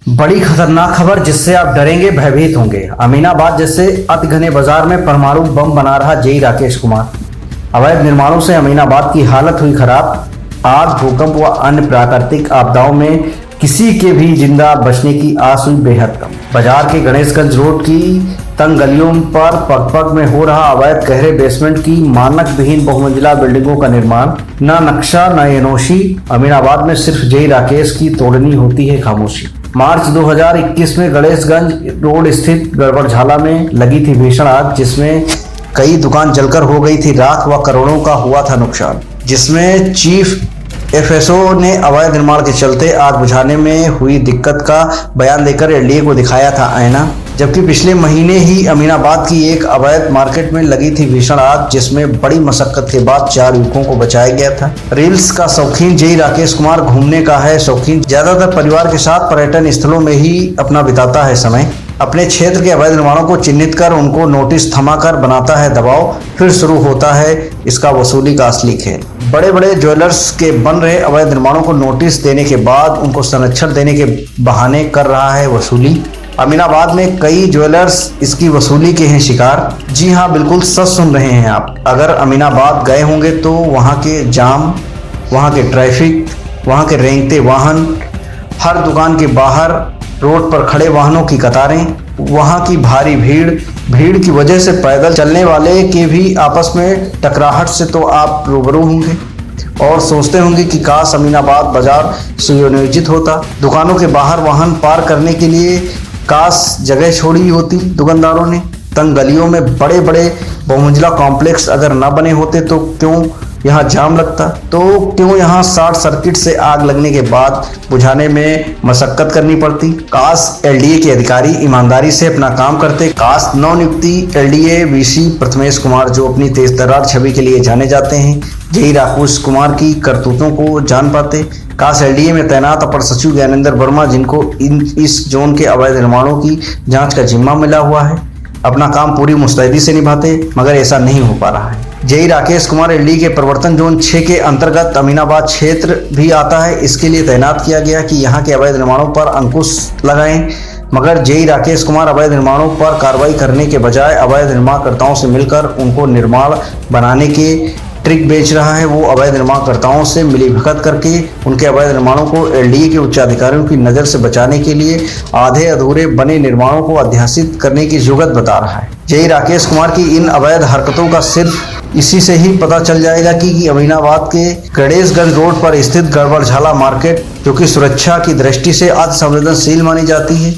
बड़ी खतरनाक खबर जिससे आप डरेंगे, भयभीत होंगे। अमीनाबाद जैसे अति घने बाजार में परमाणु बम बना रहा जेई राकेश कुमार। अवैध निर्माणों से अमीनाबाद की हालत हुई खराब। आग, भूकंप व अन्य प्राकृतिक आपदाओं में किसी के भी जिंदा बचने की आस हुई बेहद कम। बाजार के गणेशगंज रोड की तंग गलियों पर पग पग में हो रहा अवैध गहरे बेसमेंट की मानक विहीन बहुमंजिला बिल्डिंगों का निर्माण, न नक्शा न एनओसी। अमीनाबाद में सिर्फ जेई राकेश की तोड़नी होती है खामोशी। मार्च 2021 में गणेशगंज रोड स्थित गड़बड़झाला में लगी थी भीषण आग, जिसमें कई दुकान जलकर हो गई थी राख व करोड़ों का हुआ था नुकसान। जिसमें चीफ एफएसओ ने अवैध निर्माण के चलते आग बुझाने में हुई दिक्कत का बयान देकर एलडीए को दिखाया था आईना। जबकि पिछले महीने ही अमीनाबाद की एक अवैध मार्केट में लगी थी भीषण आग, जिसमें बड़ी मशक्कत के बाद 4 युवकों को बचाया गया था। रील्स का शौकीन जेई राकेश कुमार घूमने का है शौकीन। ज्यादातर परिवार के साथ पर्यटन स्थलों में ही अपना बिताता है समय। अपने क्षेत्र के अवैध निर्माणों को चिन्हित कर उनको नोटिस थमाकर बनाता है दबाव। फिर शुरू होता है इसका वसूली का असली खेल। बड़े बड़े ज्वेलर्स के बन रहे अवैध निर्माणों को नोटिस देने के बाद उनको संरक्षण देने के बहाने कर रहा है वसूली। अमीनाबाद में कई ज्वेलर्स इसकी वसूली के हैं शिकार। जी हाँ, बिल्कुल सच सुन रहे हैं आप। अगर अमीनाबाद गए होंगे तो वहाँ के जाम, वहाँ के ट्रैफिक, वहाँ के रेंगते वाहन, हर दुकान के बाहर रोड पर खड़े वाहनों की कतारें, वहाँ की भारी भीड़ की वजह से पैदल चलने वाले के भी आपस में टकराहट से तो आप रूबरू होंगे और सोचते होंगे कि काश अमीनाबाद बाजार सुनियोजित होता। दुकानों के बाहर वाहन पार करने के लिए काश जगह छोड़ी होती दुकानदारों ने। तंग गलियों में बड़े बड़े बहुमंजिला कॉम्प्लेक्स अगर न बने होते तो क्यों यहाँ जाम लगता, तो क्यों यहाँ शॉर्ट सर्किट से आग लगने के बाद बुझाने में मशक्कत करनी पड़ती। काश एलडीए के अधिकारी ईमानदारी से अपना काम करते। काश नवनियुक्ति एलडीए वीसी प्रथमेश कुमार, जो अपनी तेजतर्रार छवि के लिए जाने जाते हैं, जेई राकेश कुमार की करतूतों को जान पाते। काश एलडीए में तैनात अपर सचिव ज्ञानेंद्र वर्मा, जिनको इस जोन के अवैध निर्माणों की जांच का जिम्मा मिला हुआ है, अपना काम पूरी मुस्तैदी से निभाते, मगर ऐसा नहीं हो पा रहा है। जेई राकेश कुमार एलडीए के प्रवर्तन जोन 6 के अंतर्गत अमीनाबाद क्षेत्र भी आता है। इसके लिए तैनात किया गया कि यहाँ के अवैध निर्माणों पर अंकुश लगाएं, मगर जेई राकेश कुमार अवैध निर्माणों पर कार्रवाई करने के बजाय अवैध निर्माणकर्ताओं से मिलकर उनको निर्माण बनाने के ट्रिक बेच रहा है। वो अवैध निर्माणकर्ताओं से मिलीभगत करके उनके अवैध निर्माणों को एलडीए के उच्चाधिकारियों की नज़र से बचाने के लिए आधे अधूरे बने निर्माणों को अध्यासित करने की जुगत बता रहा है। जेई राकेश कुमार की इन अवैध हरकतों का सिर्फ इसी से ही पता चल जाएगा कि अमीनाबाद के गणेशगंज रोड पर स्थित गड़बड़झाला मार्केट, जो कि सुरक्षा की दृष्टि से अति संवेदनशील मानी जाती है,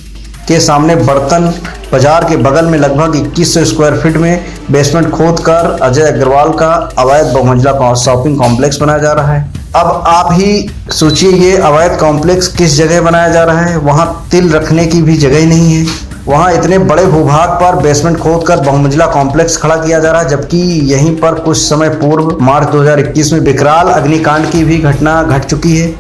के सामने बर्तन बाजार के बगल में लगभग 2100 स्क्वायर फीट में बेसमेंट खोदकर अजय अग्रवाल का अवैध बहुमंजिला शॉपिंग कॉम्प्लेक्स बनाया जा रहा है। अब आप ही सोचिए, ये अवैध कॉम्प्लेक्स किस जगह बनाया जा रहा है। वहाँ तिल रखने की भी जगह नहीं है। वहाँ इतने बड़े भूभाग पर बेसमेंट खोदकर बहुमंजिला कॉम्प्लेक्स खड़ा किया जा रहा है, जबकि यहीं पर कुछ समय पूर्व मार्च 2021 में विकराल अग्निकांड की भी घटना घट चुकी है,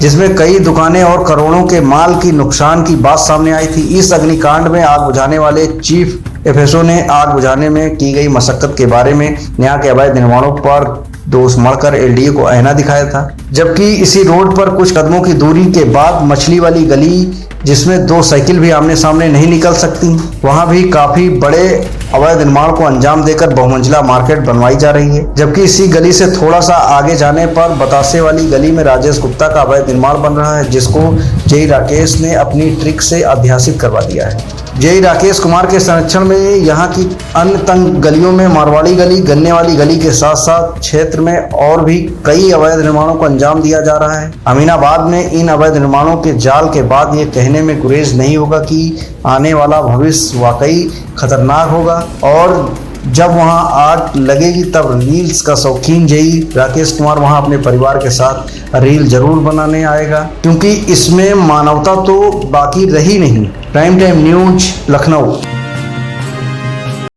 जिसमें कई दुकानें और करोड़ों के माल की नुकसान की बात सामने आई थी। इस अग्निकांड में आग बुझाने वाले चीफ एफएसओ ने आग बुझाने में की गई मशक्कत के बारे में यहाँ के अवैध निर्माणों पर दोष मढ़कर एलडीए को आईना दिखाया था। जबकि इसी रोड पर कुछ कदमों की दूरी के बाद मछली वाली गली, जिसमें 2 साइकिल भी आमने सामने नहीं निकल सकती, वहां भी काफी बड़े अवैध निर्माण को अंजाम देकर बहुमंजिला मार्केट बनवाई जा रही है। जबकि इसी गली से थोड़ा सा आगे जाने पर बतासे वाली गली में राजेश गुप्ता का अवैध निर्माण बन रहा है, जिसको जेई राकेश ने अपनी ट्रिक से अध्यासित करवा दिया है। जेई राकेश कुमार के संरक्षण में यहाँ की अन्य तंग गलियों में मारवाड़ी गली, गन्ने वाली गली के साथ साथ क्षेत्र में और भी कई अवैध निर्माणों को अंजाम दिया जा रहा है। अमीनाबाद में इन अवैध निर्माणों के जाल के बाद ये कहने में गुरेज नहीं होगा कि आने वाला भविष्य वाकई खतरनाक होगा, और जब वहां आग लगेगी तब रील्स का शौकीन जेई राकेश कुमार वहां अपने परिवार के साथ रील जरूर बनाने आएगा, क्योंकि इसमें मानवता तो बाकी रही नहीं। Prime time news, Lucknow.